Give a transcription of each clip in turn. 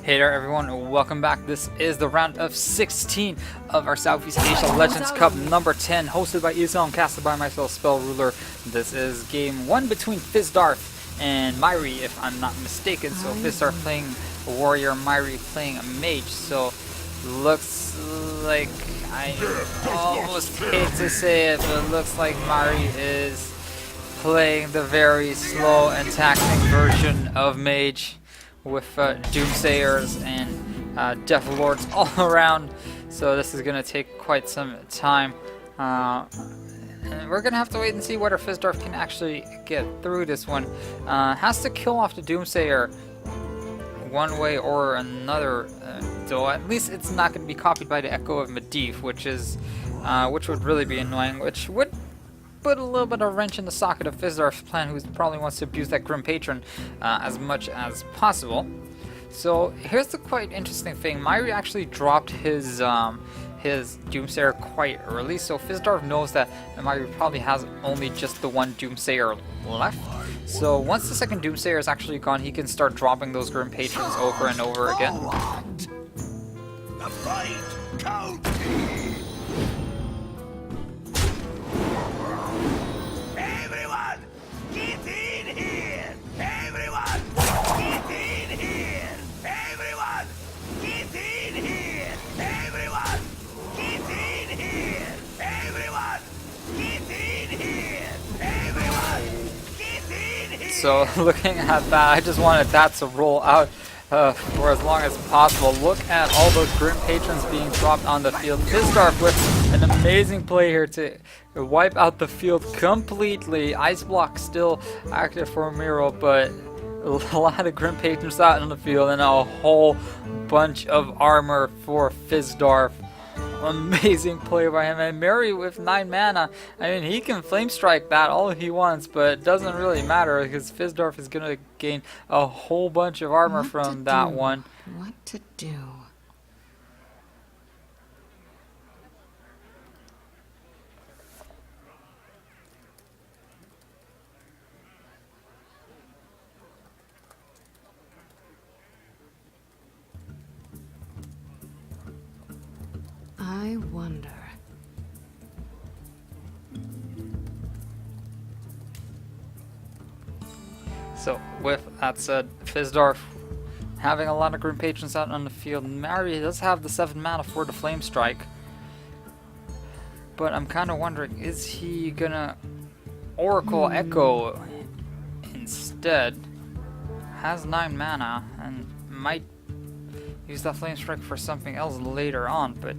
Hey there everyone, welcome back. This is the round of 16 of our Southeast Asia Legends Cup number 10, hosted by ESL and casted by myself, Spell Ruler. This is game 1 between Fizdarth and Myrl, if I'm not mistaken. So Fizdarth playing a warrior, Myrl playing a mage. So looks like, I almost hate to say it, but it looks like Myrl is playing the very slow and taxing version of mage, with Doomsayers and Death Lords all around. So this is going to take quite some time. And we're going to have to wait and see whether Fizdarth can actually get through this one. Has to kill off the Doomsayer one way or another, though at least it's not going to be copied by the Echo of Medivh, which would really be annoying, which would put a little bit of a wrench in the socket of Fizdarth's plan, who probably wants to abuse that Grim Patron as much as possible. So here's the quite interesting thing. Myrl actually dropped his Doomsayer quite early, so Fizdarth knows that Myrl probably has only just the one Doomsayer left. So once the second Doomsayer is actually gone, he can start dropping those Grim Patrons over and over again. The fight counts. So looking at that, I just wanted that to roll out for as long as possible. Look at all those Grim Patrons being dropped on the field. Fizdarth with an amazing play here to wipe out the field completely. Ice Block still active for Myrl, but a lot of Grim Patrons out on the field and a whole bunch of armor for Fizdarth. Amazing play by him. And Myrl with 9 mana, I mean, he can Flame Strike that all he wants, but it doesn't really matter because Fizdarth is going to gain a whole bunch of armor from that one. What to do? I wonder. So with that said, Fizdarth having a lot of Grim Patrons out on the field. Myrl does have the 7 mana for the Flame Strike, but I'm kind of wondering, is he gonna Oracle Echo instead? Has 9 mana and might use that Flame Strike for something else later on, but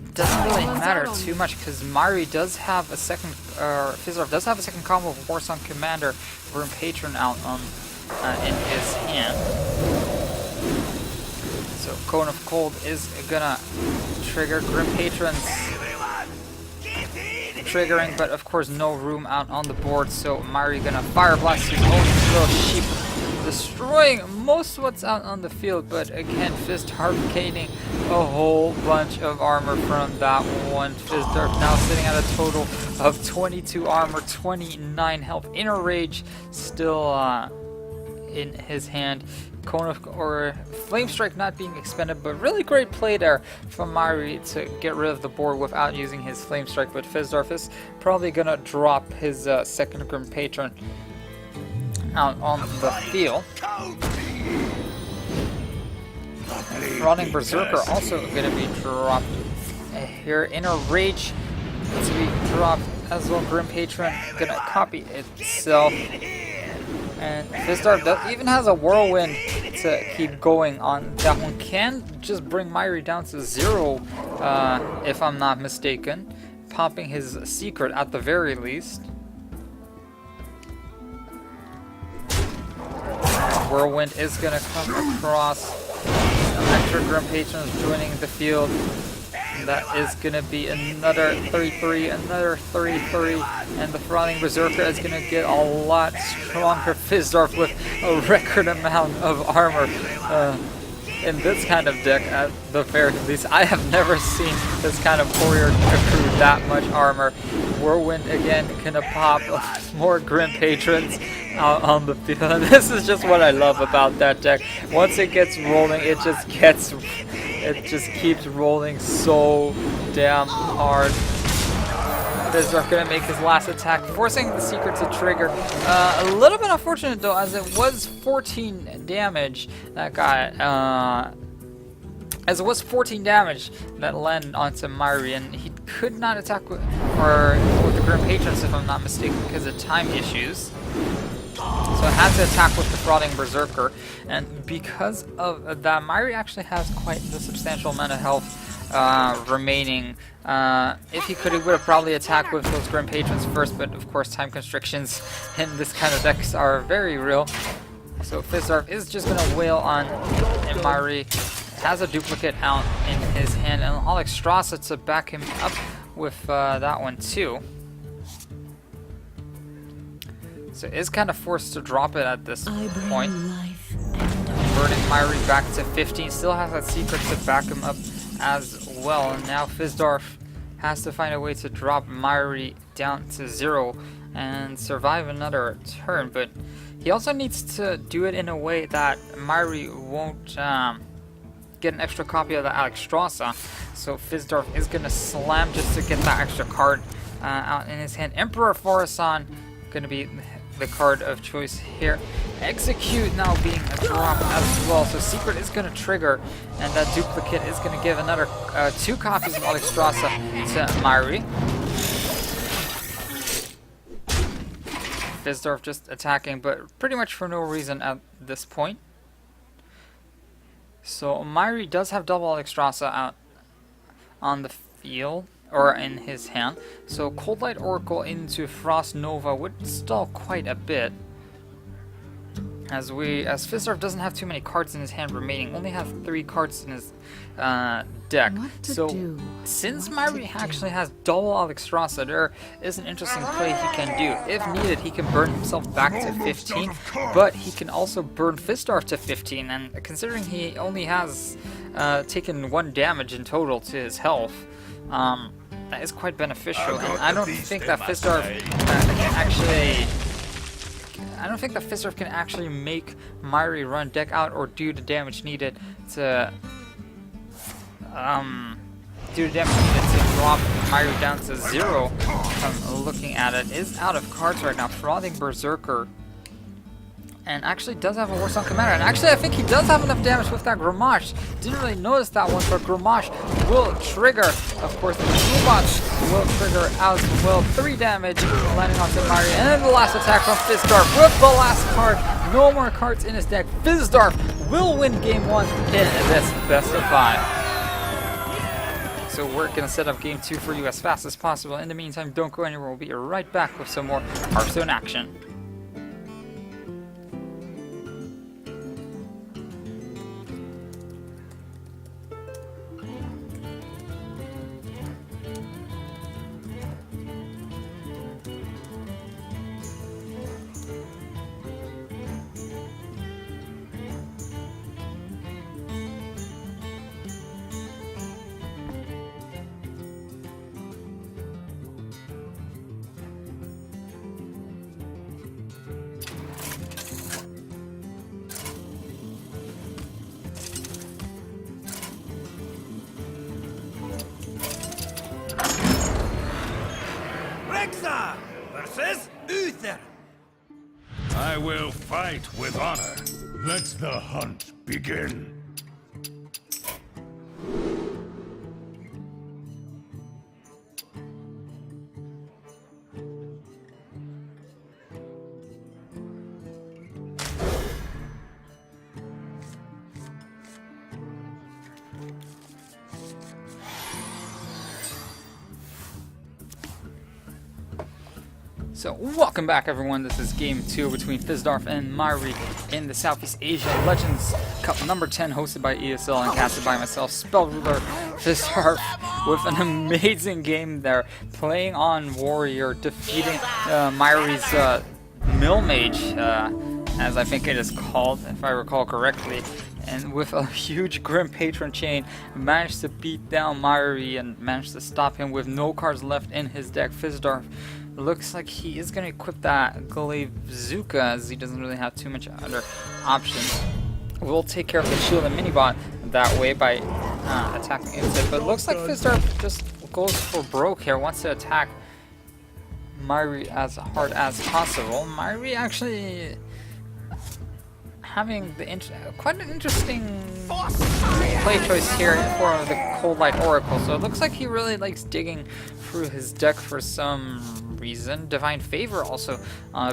it doesn't really matter too much because Myrl does have a second, Fizdarth does have a second combo of Warsong Commander Grim Patron out on in his hand. So Cone of Cold is gonna trigger Grim Patrons triggering, but of course no room out on the board, so Myrl gonna Fire Blast his own little sheep, destroying most of what's out on the field. But again, Fizdarth gaining a whole bunch of armor from that one. Fizdarth now sitting at a total of 22 armor, 29 health. Inner Rage still in his hand. Cone of, or Flame Strike not being expended, but really great play there from Myrl to get rid of the board without using his Flame Strike. But Fizdarth is probably gonna drop his second Grim Patron out on the field. Running Berserker also going to be dropped here. Inner Rage to be dropped as well. Grim Patron going to copy itself. And Fizdarth even has a Whirlwind to keep going on. That one can just bring Myrl down to 0, if I'm not mistaken. Popping his secret at the very least. Whirlwind is going to come across. Extra Grim Patrons joining the field. And that is going to be another 33, another 33, and the Frothing Berserker is going to get a lot stronger. Fizdarth with a record amount of armor in this kind of deck, at the very least. I have never seen this kind of warrior accrue that much armor. Whirlwind again gonna pop more Grim Patrons out on the field. And this is just what I love about that deck. Once it gets rolling, it just keeps rolling so damn hard. Fizdarth gonna make his last attack, forcing the secret to trigger. A little bit unfortunate though, as it was 14 damage that got, as it was 14 damage that landed onto Myrl, and he could not attack with the Grim Patrons, if I'm not mistaken, because of time issues. So it had to attack with the Frauding Berserker, and because of that, Myrl actually has quite a substantial amount of health remaining. If he could, he would have probably attacked with those Grim Patrons first, but of course time constrictions in this kind of decks are very real. So Fizdarth is just going to wail on Myrl. Has a duplicate out in his hand, and Alexstrasza to back him up with that one too. So is kind of forced to drop it at this point. Burning Myrl back to 15, still has that secret to back him up as well. And now Fizdarth has to find a way to drop Myrl down to 0 and survive another turn, but he also needs to do it in a way that Myrl won't get an extra copy of the Alexstrasza. So Fizdarth is going to slam just to get that extra card out in his hand. Emperor Forasan going to be the card of choice here. Execute now being a drop as well. So Secret is going to trigger, and that duplicate is going to give another 2 copies of Alexstrasza to Myrl. Fizdarth just attacking, but pretty much for no reason at this point. So Myrl does have double Alexstrasza out on the field, or in his hand. So Cold Light Oracle into Frost Nova would stall quite a bit. As Fizdarth doesn't have too many cards in his hand remaining, only have 3 cards in his deck. So since Myrl actually has double Alexstrasza, there is an interesting play he can do. If needed, he can burn himself back to 15, but he can also burn Fizdarth to 15, and considering he only has taken 1 damage in total to his health, that is quite beneficial. And I don't think that Fizdarth can actually make Myrl run deck out or do the damage needed to drop Myrl down to 0. From looking at it, is out of cards right now. Frauding Berserker, and actually does have a Warsong Commander. And actually, I think he does have enough damage with that Grommash. Didn't really notice that one, but Grommash will trigger. Of course, the toolbox will trigger as well. 3 damage landing onto Myrl. And then the last attack from Fizdarth with the last card. No more cards in his deck. Fizdarth will win game 1 in this best of 5. So we're going to set up game 2 for you as fast as possible. In the meantime, don't go anywhere. We'll be right back with some more Hearthstone action. Versus Uther. I will fight with honor. Let the hunt begin. So welcome back everyone, this is game 2 between Fizdarth and Myrl in the Southeast Asia Legends Cup number 10, hosted by ESL and casted by myself, Spell Ruler. Fizdarth with an amazing game there, playing on Warrior, defeating Myrl's Mill Mage, as I think it is called, if I recall correctly. and with a huge Grim Patron Chain, managed to beat down Myrl and managed to stop him with no cards left in his deck. Fizdarth looks like he is going to equip that Glaivezooka, as he doesn't really have too much other options. We'll take care of the shield and minibot that way by attacking it, but it looks like Fizdarth just goes for broke here, wants to attack Myrl as hard as possible. Myrl actually having quite an interesting play choice here for the Cold Light Oracle. So it looks like he really likes digging through his deck for some reason. Divine Favor also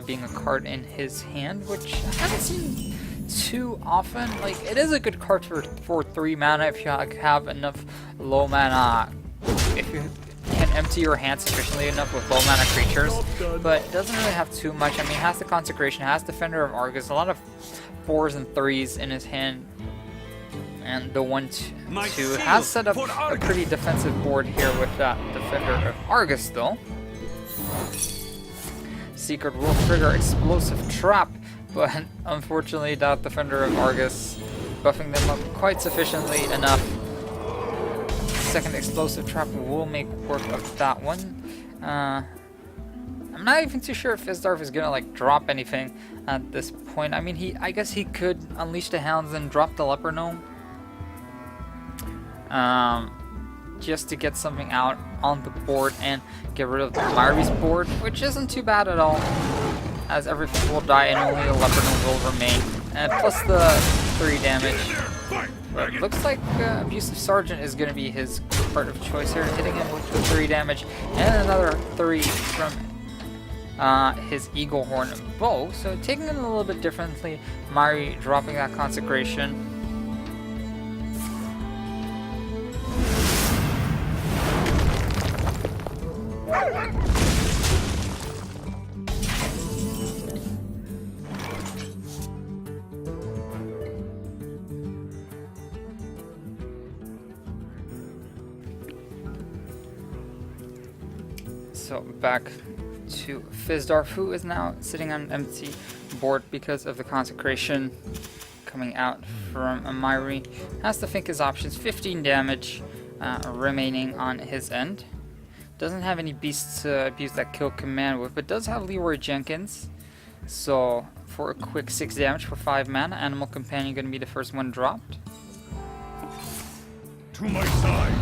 being a card in his hand, which I haven't seen too often. Like, it is a good card for 3 mana if you have enough low mana. If you can empty your hand sufficiently enough with low mana creatures, but it doesn't really have too much. I mean, it has the Consecration, it has Defender of Argus, a lot of 4s and 3s in his hand, and the 1/2 has set up a pretty defensive board here with that Defender of Argus though. Secret will trigger Explosive Trap, but unfortunately that Defender of Argus buffing them up quite sufficiently enough. Second Explosive Trap will make work of that one. I'm not even too sure if Fizdarth is gonna like drop anything at this point. I mean, I guess he could Unleash the Hounds and drop the Leper Gnome, just to get something out on the board and get rid of the Myrl's board, which isn't too bad at all, as everything will die and only the Leper Gnome will remain, and plus the 3 damage. But it looks like Abusive Sergeant is going to be his card of choice here, hitting him with the 3 damage and another 3 from his Eagle Horn bow. So taking it a little bit differently, Myrl dropping that Consecration. So back to Fizdarth, who is now sitting on an empty board because of the Consecration coming out from Myrl. Has to think his options. 15 damage remaining on his end. Doesn't have any beasts to abuse that kill command with, but does have Leroy Jenkins. So for a quick 6 damage for 5 mana, Animal Companion going to be the first one dropped. To my side.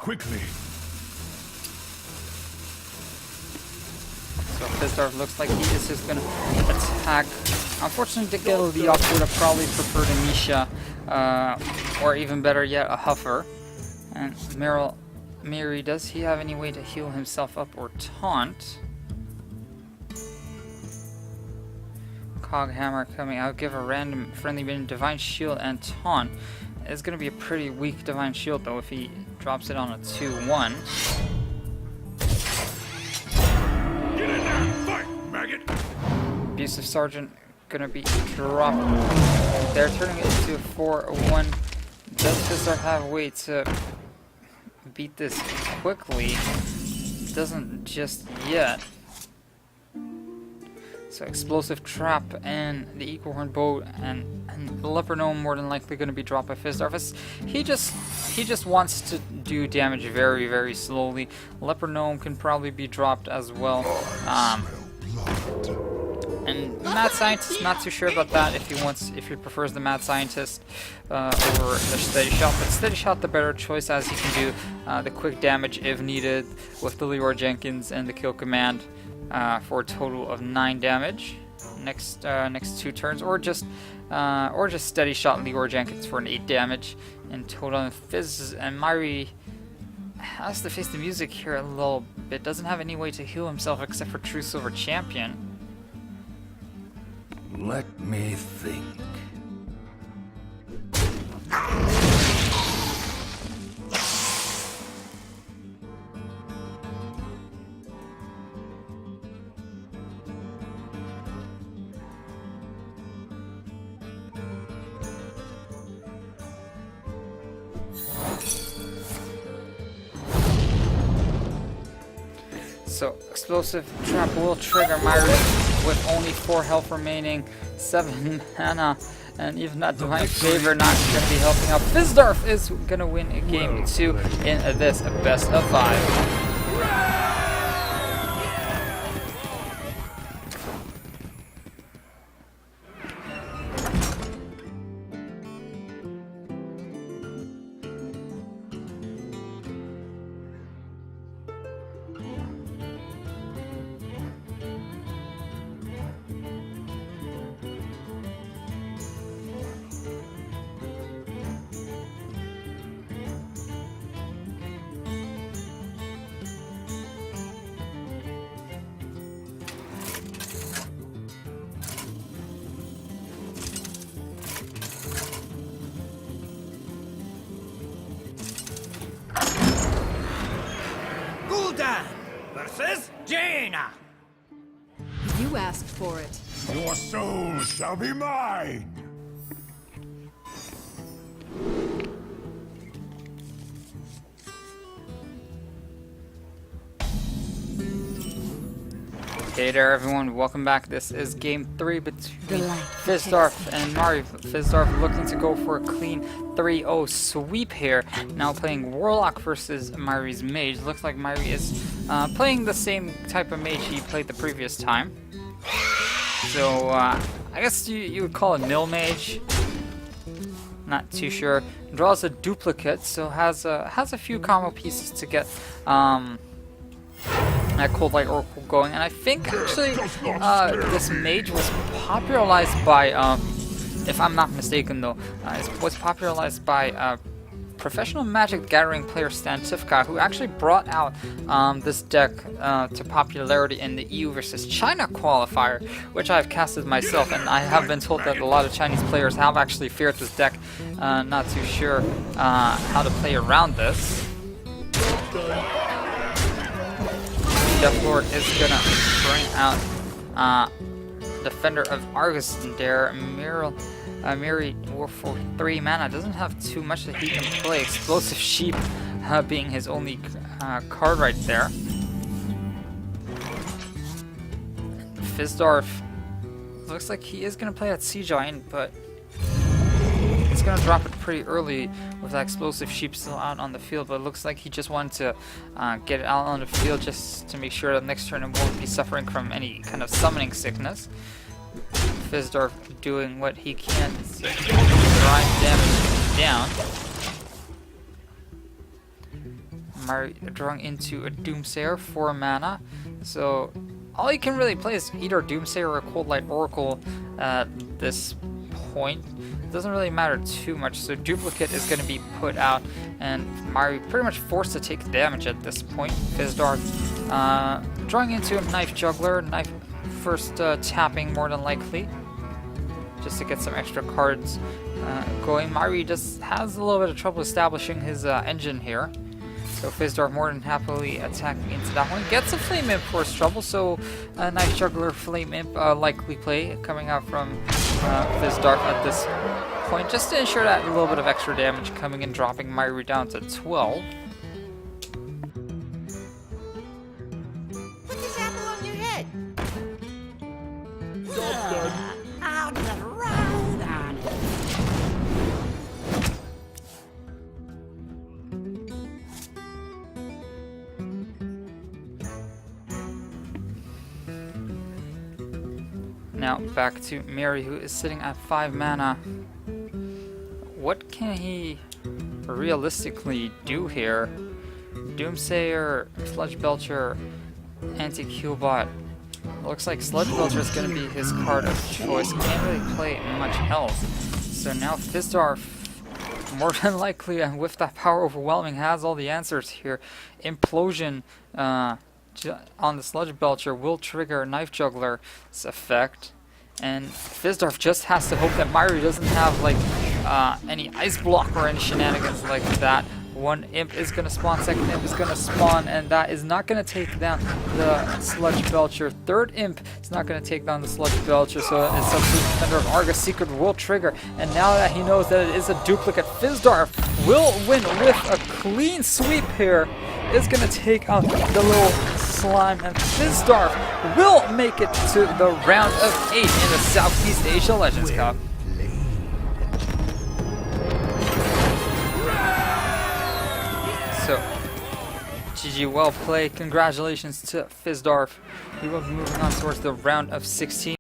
Quickly. So Fizdarth looks like he is just going to attack. Unfortunately, to get the off, would have probably preferred a Misha, or even better yet, a Huffer. And Myrl, does he have any way to heal himself up or taunt? Coghammer coming out, give a random friendly minion Divine Shield and taunt. It's going to be a pretty weak Divine Shield though if he drops it on a 2/1. Get in there, fight, maggot! Abusive Sergeant gonna be dropped. They're turning it into a 4/1. Does Fizdarth have a way to beat this quickly? Doesn't just yet. So Explosive Trap and the Eagle Horn Bow and the Leper Gnome more than likely going to be dropped by Fizdarth. He just wants to do damage very, very slowly. Leper Gnome can probably be dropped as well. And Mad Scientist, not too sure about that if he prefers the Mad Scientist over the Steady Shot. But Steady Shot the better choice, as he can do the quick damage if needed with the Leroy Jenkins and the kill command. For a total of 9 damage next 2 turns, or just Steady Shot Leroy Jenkins for an 8 damage in total. And Fizz and Myrl has to face the music here a little bit. Doesn't have any way to heal himself except for True Silver Champion. Let me think. So explosive trap will trigger Myrl with only 4 health remaining, 7 mana, and even that divine favor not going to be helping out. Fizdarth is going to win a game 2 in this best of 5. Versus Jaina. You asked for it. Your soul shall be mine! Hey there everyone, welcome back. This is game 3 between Fizdarth and Myrl. Fizdarth looking to go for a clean 3-0 sweep here. Now playing Warlock versus Myrl's Mage. Looks like Myrl is playing the same type of mage he played the previous time. So I guess you would call it Nil Mage. Not too sure. Draws a duplicate, so has a few combo pieces to get that Cold Light Oracle going, and I think actually this mage was popularized by, if I'm not mistaken though, was popularized by professional Magic Gathering player Stantifka, who actually brought out this deck to popularity in the EU versus China qualifier, which I've casted myself, and I have been told that a lot of Chinese players have actually feared this deck. Not too sure how to play around this. Deathlord is gonna bring out Defender of Argus there. Myrl for 3 mana doesn't have too much that he can play. Explosive Sheep being his only card right there. Fizdarth looks like he is gonna play that Sea Giant, but he's gonna drop it pretty early with that Explosive Sheep still out on the field, but it looks like he just wanted to get it out on the field just to make sure that next turn it won't be suffering from any kind of summoning sickness. Fizdarth doing what he can to drive damage down. Myrl drawing into a Doomsayer, 4 mana, so all you can really play is either Doomsayer or a Cold Light Oracle at this point. Doesn't really matter too much, so duplicate is going to be put out, and Myrl pretty much forced to take damage at this point. Fizdarth drawing into a Knife Juggler, knife first tapping more than likely, just to get some extra cards going. Myrl just has a little bit of trouble establishing his engine here, so Fizdarth more than happily attacking into that one. Gets a Flame Imp for his trouble, so Knife Juggler, Flame Imp likely play coming out from Fizdarth at this point, just to ensure that a little bit of extra damage coming in, dropping Myrl down to 12. Put this apple on your head. I'll just round on it. Now back to Myrl, who is sitting at 5 mana. What can he realistically do here? Doomsayer, Sludge Belcher, Anti-Killbot. Looks like Sludge Belcher is going to be his card of choice. Can't really play much else. So now Fizdarth, more than likely, and with that power overwhelming, has all the answers here. Implosion on the Sludge Belcher will trigger Knife Juggler's effect, and Fizdarth just has to hope that Myrl doesn't have like any Ice Block or any shenanigans like that. One Imp is going to spawn, second Imp is going to spawn, and that is not going to take down the Sludge Belcher. Third Imp is not going to take down the Sludge Belcher, so it's a Defender of Argus Secret will trigger, and now that he knows that it is a duplicate, Fizdarth will win with a clean sweep here. Is going to take out the little Slime and Fizdarth will make it to the round of 8 in the Southeast Asia Legends Cup. So, GG, well played. Congratulations to Fizdarth. He will be moving on towards the round of 16.